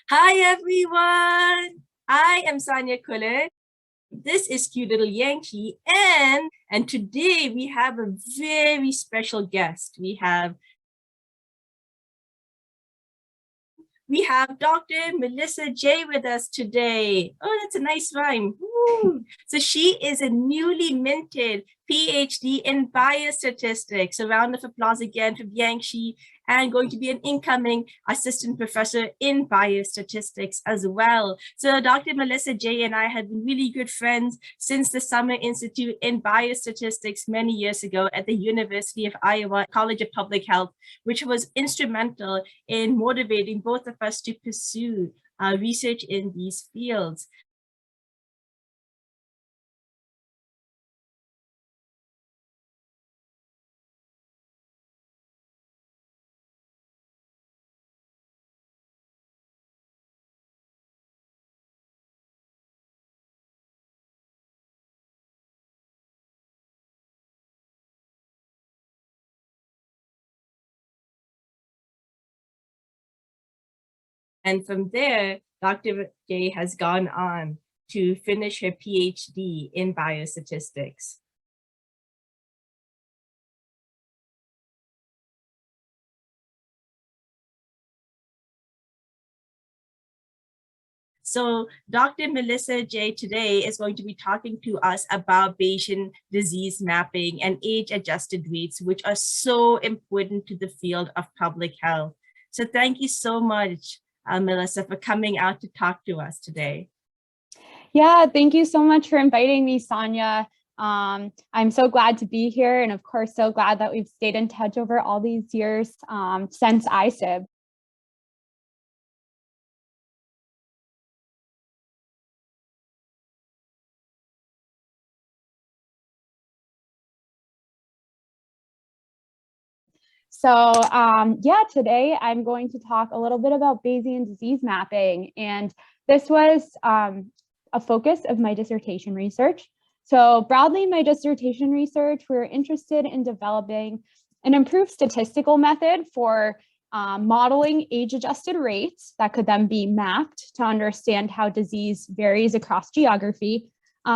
Hi everyone! I am Saniya and this is cute little Yangqi, and today we have a very special guest. We have Dr. Melissa J with us today. Oh, that's a nice rhyme. Woo. So she is a newly minted Ph.D. in Biostatistics. A round of applause again for Yangqi, and going to be an incoming assistant professor in biostatistics as well. So Dr. Melissa J and I have been really good friends since the Summer Institute in Biostatistics many years ago at the University of Iowa College of Public Health, which was instrumental in motivating both of us to pursue research in these fields. And from there, Dr. J has gone on to finish her PhD in biostatistics. So Dr. Melissa J today is going to be talking to us about Bayesian disease mapping and age-adjusted rates, which are so important to the field of public health. So thank you so much, Melissa, for coming out to talk to us today. Yeah, thank you so much for inviting me, Saniya. I'm so glad to be here, and of course, so glad that we've stayed in touch over all these years since ICIB. So yeah, today I'm going to talk a little bit about Bayesian disease mapping, and this was a focus of my dissertation research. So broadly, my dissertation research, we're interested in developing an improved statistical method for modeling age-adjusted rates that could then be mapped to understand how disease varies across geography,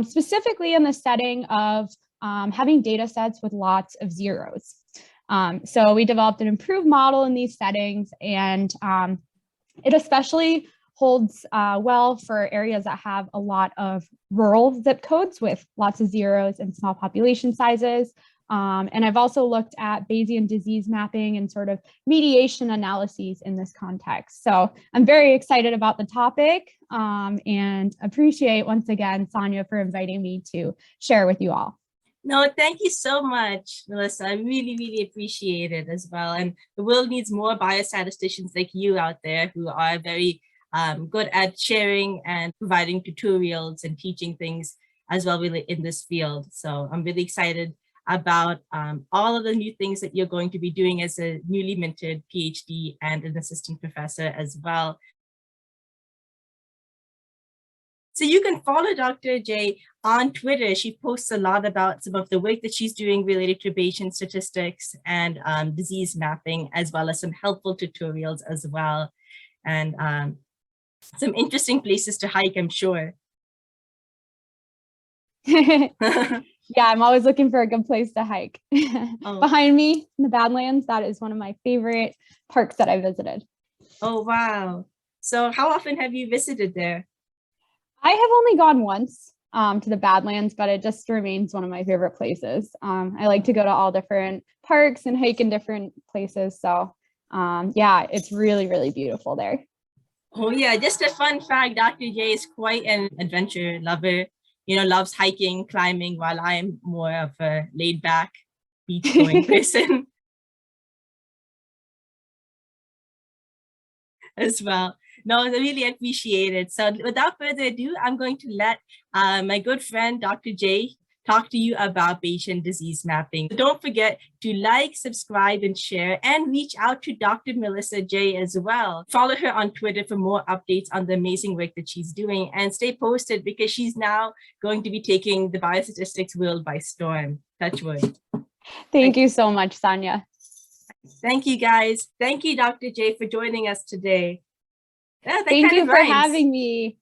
specifically in the setting of having data sets with lots of zeros. So we developed an improved model in these settings, and it especially holds well for areas that have a lot of rural zip codes with lots of zeros and small population sizes. And I've also looked at Bayesian disease mapping and sort of mediation analyses in this context. So I'm very excited about the topic and appreciate once again, Saniya, for inviting me to share with you all. No, thank you so much, Melissa. I really, really appreciate it as well. And the world needs more biostatisticians like you out there who are very good at sharing and providing tutorials and teaching things as well really in this field. So I'm really excited about all of the new things that you're going to be doing as a newly minted PhD and an assistant professor as well. So you can follow Dr. J on Twitter. She posts a lot about some of the work that she's doing related to Bayesian statistics and disease mapping, as well as some helpful tutorials as well. And some interesting places to hike, I'm sure. Yeah, I'm always looking for a good place to hike. Oh. Behind me in the Badlands, that is one of my favorite parks that I visited. Oh, wow. So how often have you visited there? I have only gone once to the Badlands, but it just remains one of my favorite places. I like to go to all different parks and hike in different places. So yeah, it's really, really beautiful there. Oh yeah, just a fun fact, Dr. J is quite an adventure lover, you know, loves hiking, climbing, while I'm more of a laid back beach going person as well. No, I really appreciate it. So without further ado, I'm going to let my good friend, Dr. J, talk to you about Bayesian disease mapping. Don't forget to like, subscribe, and share, and reach out to Dr. Melissa J as well. Follow her on Twitter for more updates on the amazing work that she's doing, and stay posted because she's now going to be taking the biostatistics world by storm. Touch wood. Thank you so much, Saniya. Thank you, guys. Thank you, Dr. J, for joining us today. Oh, that Thank kind you of for rhymes. having me.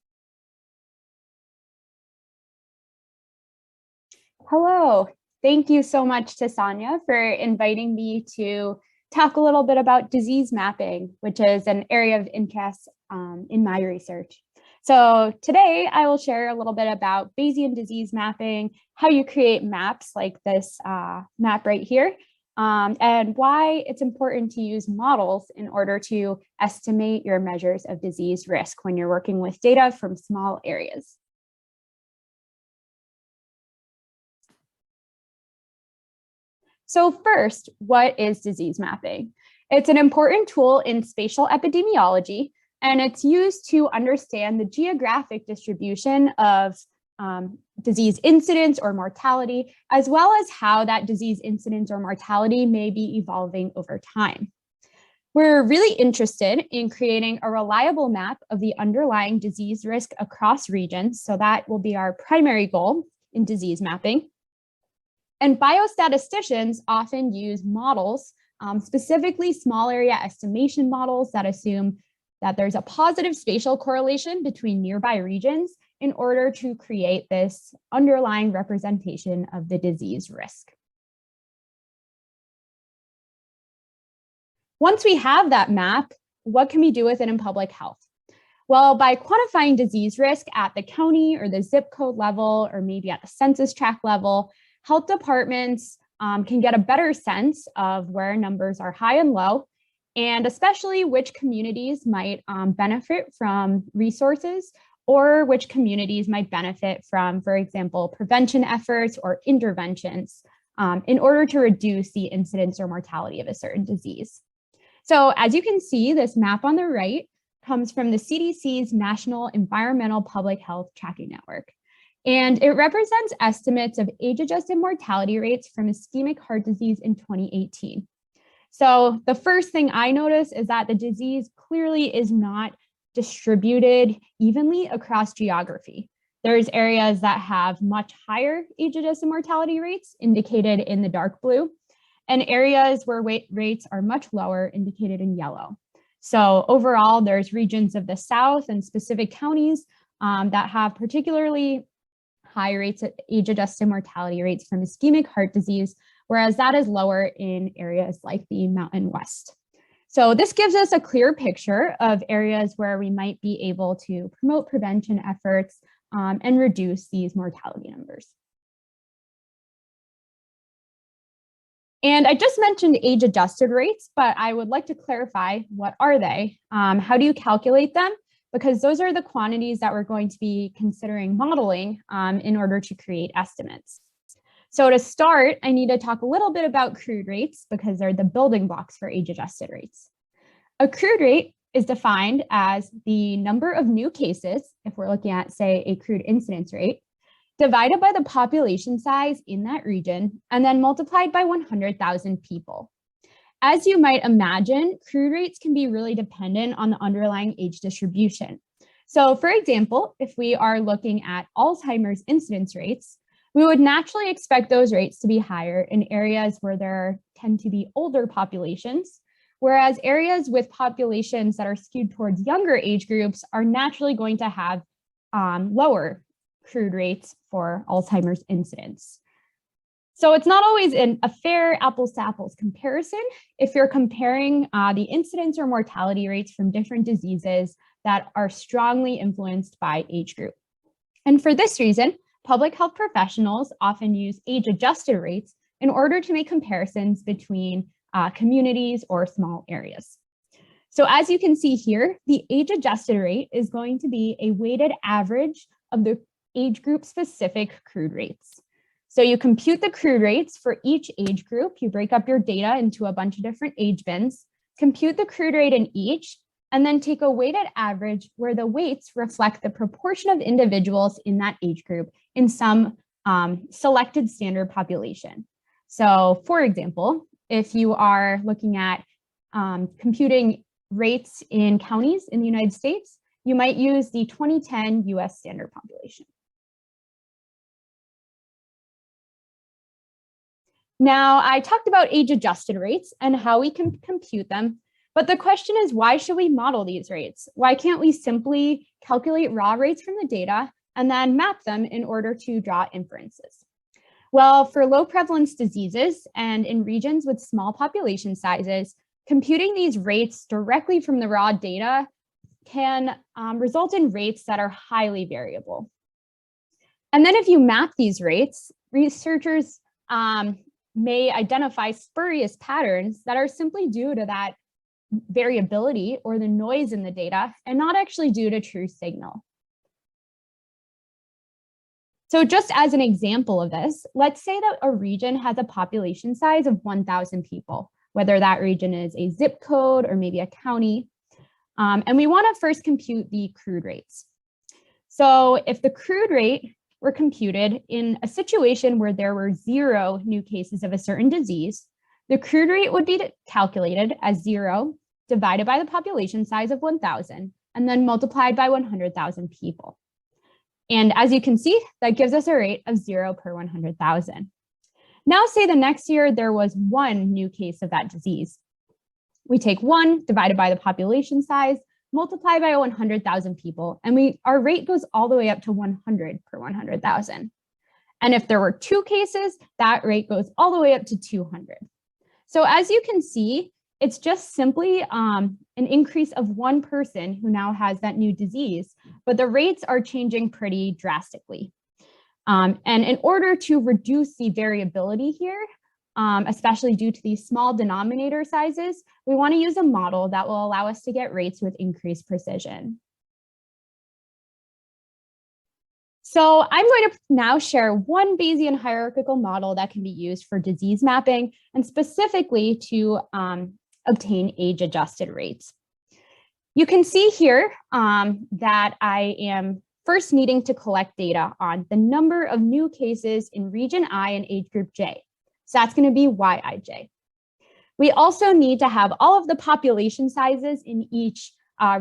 Hello. Thank you so much to Saniya for inviting me to talk a little bit about disease mapping, which is an area of interest in my research. So today I will share a little bit about Bayesian disease mapping, how you create maps like this map right here, and why it's important to use models in order to estimate your measures of disease risk when you're working with data from small areas. So first, what is disease mapping? It's an important tool in spatial epidemiology, and it's used to understand the geographic distribution of disease incidence or mortality, as well as how that disease incidence or mortality may be evolving over time. We're really interested in creating a reliable map of the underlying disease risk across regions, so that will be our primary goal in disease mapping. And biostatisticians often use models, specifically small area estimation models that assume that there's a positive spatial correlation between nearby regions in order to create this underlying representation of the disease risk. Once we have that map, what can we do with it in public health? Well, by quantifying disease risk at the county or the zip code level, or maybe at the census tract level, health departments can get a better sense of where numbers are high and low, and especially which communities might benefit from resources, or which communities might benefit from, for example, prevention efforts or interventions in order to reduce the incidence or mortality of a certain disease. So as you can see, this map on the right comes from the CDC's National Environmental Public Health Tracking Network. And it represents estimates of age-adjusted mortality rates from ischemic heart disease in 2018. So the first thing I notice is that the disease clearly is not distributed evenly across geography. There's areas that have much higher age-adjusted mortality rates, indicated in the dark blue, and areas where rates are much lower, indicated in yellow. So overall, there's regions of the South and specific counties that have particularly high rates of age-adjusted mortality rates from ischemic heart disease, whereas that is lower in areas like the Mountain West. So this gives us a clear picture of areas where we might be able to promote prevention efforts and reduce these mortality numbers. And I just mentioned age-adjusted rates, but I would like to clarify, what are they? How do you calculate them? Because those are the quantities that we're going to be considering modeling in order to create estimates. So to start, I need to talk a little bit about crude rates, because they're the building blocks for age-adjusted rates. A crude rate is defined as the number of new cases, if we're looking at, say, a crude incidence rate, divided by the population size in that region, and then multiplied by 100,000 people. As you might imagine, crude rates can be really dependent on the underlying age distribution. So for example, if we are looking at Alzheimer's incidence rates, we would naturally expect those rates to be higher in areas where there tend to be older populations, whereas areas with populations that are skewed towards younger age groups are naturally going to have lower crude rates for Alzheimer's incidence. So it's not always a fair apples to apples comparison if you're comparing the incidence or mortality rates from different diseases that are strongly influenced by age group. And for this reason, public health professionals often use age-adjusted rates in order to make comparisons between communities or small areas. So as you can see here, the age-adjusted rate is going to be a weighted average of the age group specific crude rates. So you compute the crude rates for each age group, you break up your data into a bunch of different age bins, compute the crude rate in each, and then take a weighted average where the weights reflect the proportion of individuals in that age group in some selected standard population. So for example, if you are looking at computing rates in counties in the United States, you might use the 2010 US standard population. Now, I talked about age-adjusted rates and how we can compute them, But the question is, why should we model these rates? Why can't we simply calculate raw rates from the data and then map them in order to draw inferences? Well, for low prevalence diseases and in regions with small population sizes, computing these rates directly from the raw data can result in rates that are highly variable. And then if you map these rates, researchers may identify spurious patterns that are simply due to that variability or the noise in the data and not actually due to true signal. So just as an example of this, let's say that a region has a population size of 1,000 people, whether that region is a zip code or maybe a county. And we want to first compute the crude rates. So if the crude rate were computed in a situation where there were 0 new cases of a certain disease, the crude rate would be calculated as 0 divided by the population size of 1,000 and then multiplied by 100,000 people. And as you can see, that gives us a rate of 0 per 100,000. Now say the next year there was 1 new case of that disease. We take 1 divided by the population size, multiply by 100,000 people, and our rate goes all the way up to 100 per 100,000. And if there were 2 cases, that rate goes all the way up to 200. So as you can see, it's just simply an increase of 1 person who now has that new disease, but the rates are changing pretty drastically. And in order to reduce the variability here, especially due to these small denominator sizes, we want to use a model that will allow us to get rates with increased precision. So I'm going to now share one Bayesian hierarchical model that can be used for disease mapping and specifically to obtain age-adjusted rates. You can see here that I am first needing to collect data on the number of new cases in region I and age group J. So that's going to be Yij. We also need to have all of the population sizes in each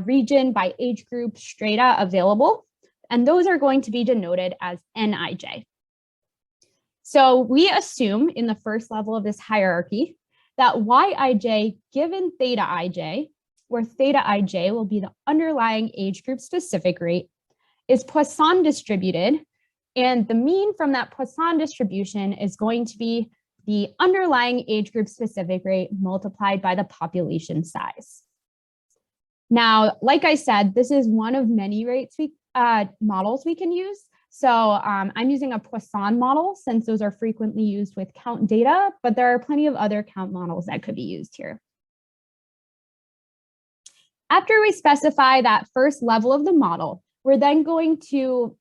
region by age group strata available, and those are going to be denoted as Nij. So we assume in the first level of this hierarchy that Yij given theta ij, where theta ij will be the underlying age group specific rate, is Poisson distributed, and the mean from that Poisson distribution is going to be the underlying age group specific rate multiplied by the population size. Now, like I said, this is one of many rates models we can use. So I'm using a Poisson model since those are frequently used with count data, but there are plenty of other count models that could be used here. After we specify that first level of the model, we're then going to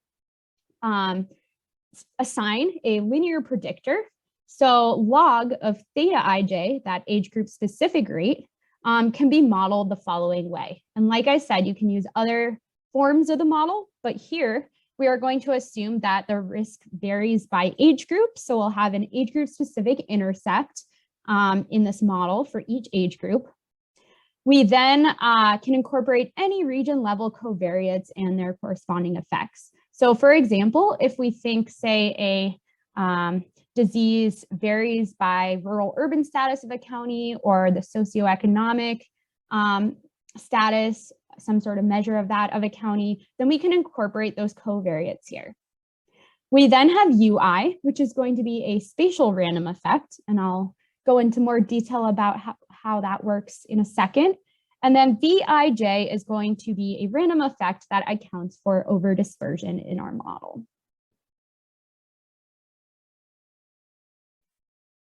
assign a linear predictor. So log of theta ij, that age group specific rate, can be modeled the following way. And like I said, you can use other forms of the model, but here we are going to assume that the risk varies by age group. So we'll have an age group specific intercept in this model for each age group. We then can incorporate any region level covariates and their corresponding effects. So for example, if we think, say, a disease varies by rural urban status of a county or the socioeconomic status, some sort of measure of that of a county, then we can incorporate those covariates here. We then have UI, which is going to be a spatial random effect, and I'll go into more detail about how that works in a second. And then Vij is going to be a random effect that accounts for over-dispersion in our model.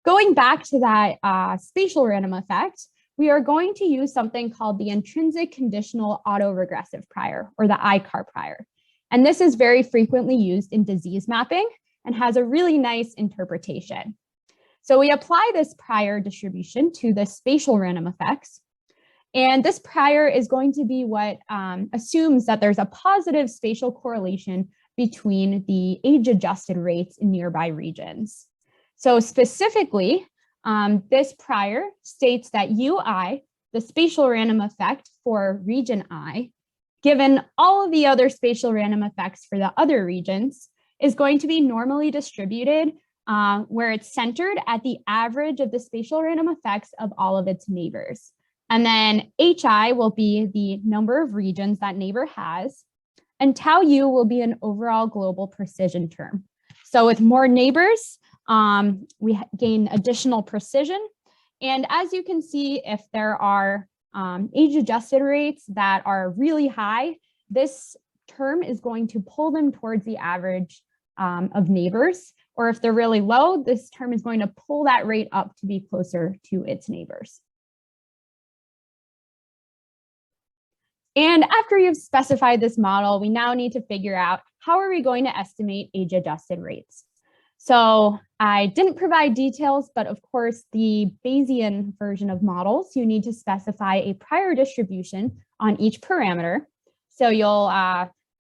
Going back to that spatial random effect, we are going to use something called the intrinsic conditional autoregressive prior, or the ICAR prior. And this is very frequently used in disease mapping and has a really nice interpretation. So we apply this prior distribution to the spatial random effects. And this prior is going to be what assumes that there's a positive spatial correlation between the age-adjusted rates in nearby regions. So specifically, this prior states that UI, the spatial random effect for region I, given all of the other spatial random effects for the other regions, is going to be normally distributed where it's centered at the average of the spatial random effects of all of its neighbors. And then HI will be the number of regions that neighbor has. And tau U will be an overall global precision term. So with more neighbors, we gain additional precision. And as you can see, if there are age-adjusted rates that are really high, this term is going to pull them towards the average of neighbors. Or if they're really low, this term is going to pull that rate up to be closer to its neighbors. And after you've specified this model, we now need to figure out how are we going to estimate age-adjusted rates. So I didn't provide details, but of course, the Bayesian version of models, you need to specify a prior distribution on each parameter. So you'll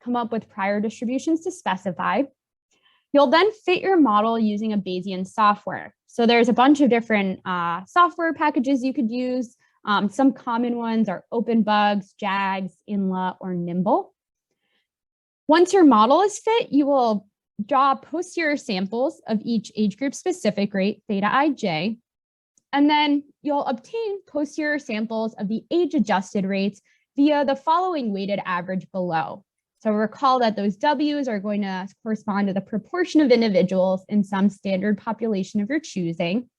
come up with prior distributions to specify. You'll then fit your model using a Bayesian software. So there's a bunch of different software packages you could use. Some common ones are OpenBugs, JAGS, INLA, or Nimble. Once your model is fit, you will draw posterior samples of each age group specific rate, theta ij, and then you'll obtain posterior samples of the age-adjusted rates via the following weighted average below. So recall that those W's are going to correspond to the proportion of individuals in some standard population of your choosing.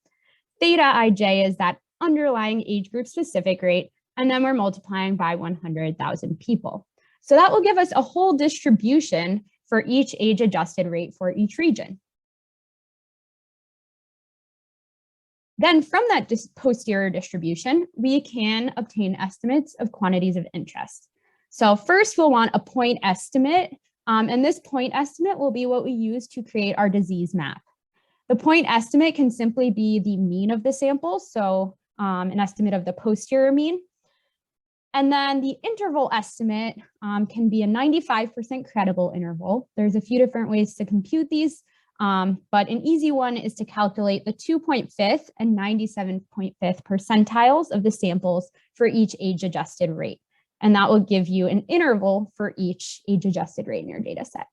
Theta ij is that underlying age group specific rate, and then we're multiplying by 100,000 people. So that will give us a whole distribution for each age-adjusted rate for each region. Then from that posterior distribution, we can obtain estimates of quantities of interest. So first we'll want a point estimate, and this point estimate will be what we use to create our disease map. The point estimate can simply be the mean of the samples, so an estimate of the posterior mean. And then the interval estimate can be a 95% credible interval. There's a few different ways to compute these, but an easy one is to calculate the 2.5th and 97.5th percentiles of the samples for each age-adjusted rate. And that will give you an interval for each age-adjusted rate in your data set.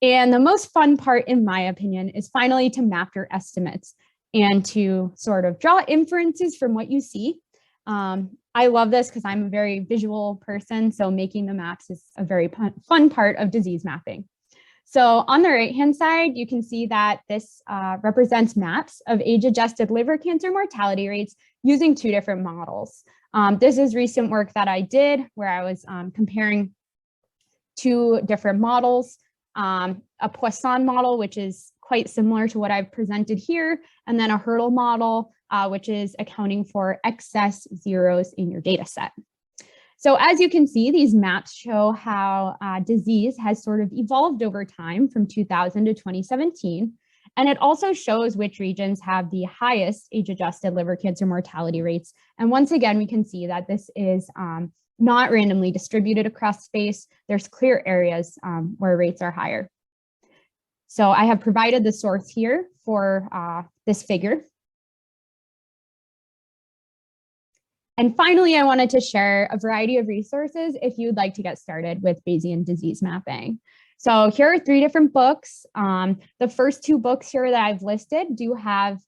And the most fun part, in my opinion, is finally to map your estimates and to sort of draw inferences from what you see. I love this because I'm a very visual person, so making the maps is a very fun part of disease mapping. So on the right-hand side, you can see that this represents maps of age-adjusted liver cancer mortality rates using two different models. This is recent work that I did where I was comparing two different models, a Poisson model, which is quite similar to what I've presented here, and then a hurdle model, which is accounting for excess zeros in your data set. So as you can see, these maps show how disease has sort of evolved over time from 2000 to 2017. And it also shows which regions have the highest age-adjusted liver cancer mortality rates. And once again, we can see that this is not randomly distributed across space. There's clear areas where rates are higher. So I have provided the source here for this figure. And finally, I wanted to share a variety of resources if you'd like to get started with Bayesian disease mapping. So here are three different books. The first two books here that I've listed do have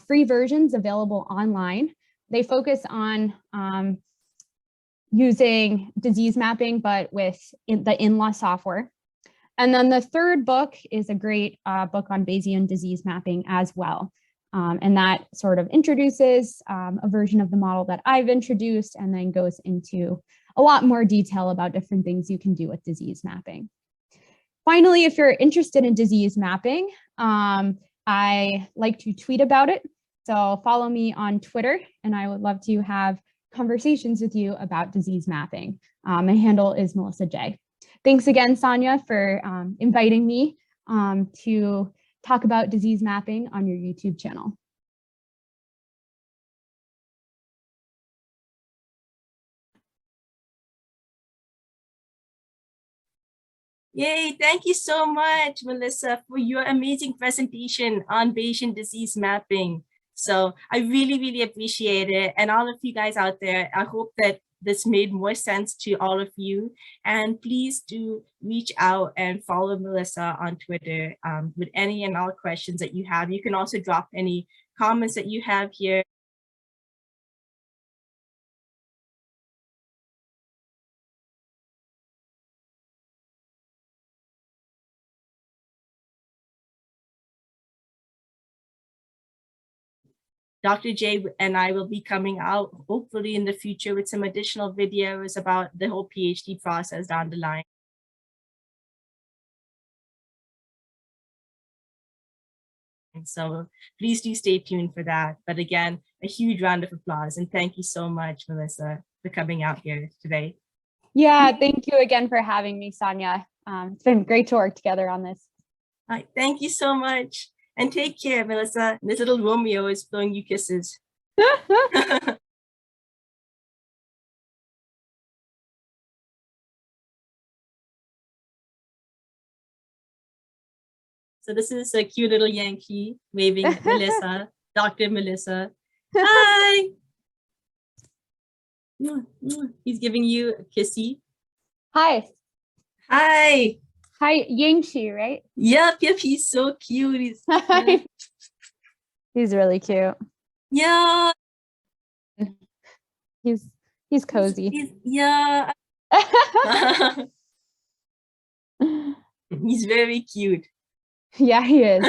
free versions available online. They focus on using disease mapping, but with the INLA software. And then the third book is a great book on Bayesian disease mapping as well. And that sort of introduces a version of the model that I've introduced and then goes into a lot more detail about different things you can do with disease mapping. Finally, if you're interested in disease mapping, I like to tweet about it. So follow me on Twitter, and I would love to have conversations with you about disease mapping. My handle is Melissa J. Thanks again, Saniya, for inviting me to talk about disease mapping on your YouTube channel. Yay, thank you so much, Melissa, for your amazing presentation on Bayesian disease mapping. So I really, really appreciate it. And all of you guys out there, I hope that this made more sense to all of you. And please do reach out and follow Melissa on Twitter with any and all questions that you have. You can also drop any comments that you have here. Dr. J and I will be coming out hopefully in the future with some additional videos about the whole PhD process down the line. And so please do stay tuned for that. But again, a huge round of applause. And thank you so much, Melissa, for coming out here today. Yeah, thank you again for having me, Saniya. It's been great to work together on this. All right, thank you so much. And take care, Melissa. This little Romeo is blowing you kisses. So this is a cute little Yangqi waving at Melissa, Dr. Melissa. Hi. He's giving you a kissy. Hi. Hi. Hi, Yangqi, right? Yep, he's so cute. He's really cute. Yeah. He's cozy. Yeah. He's very cute. Yeah, he is.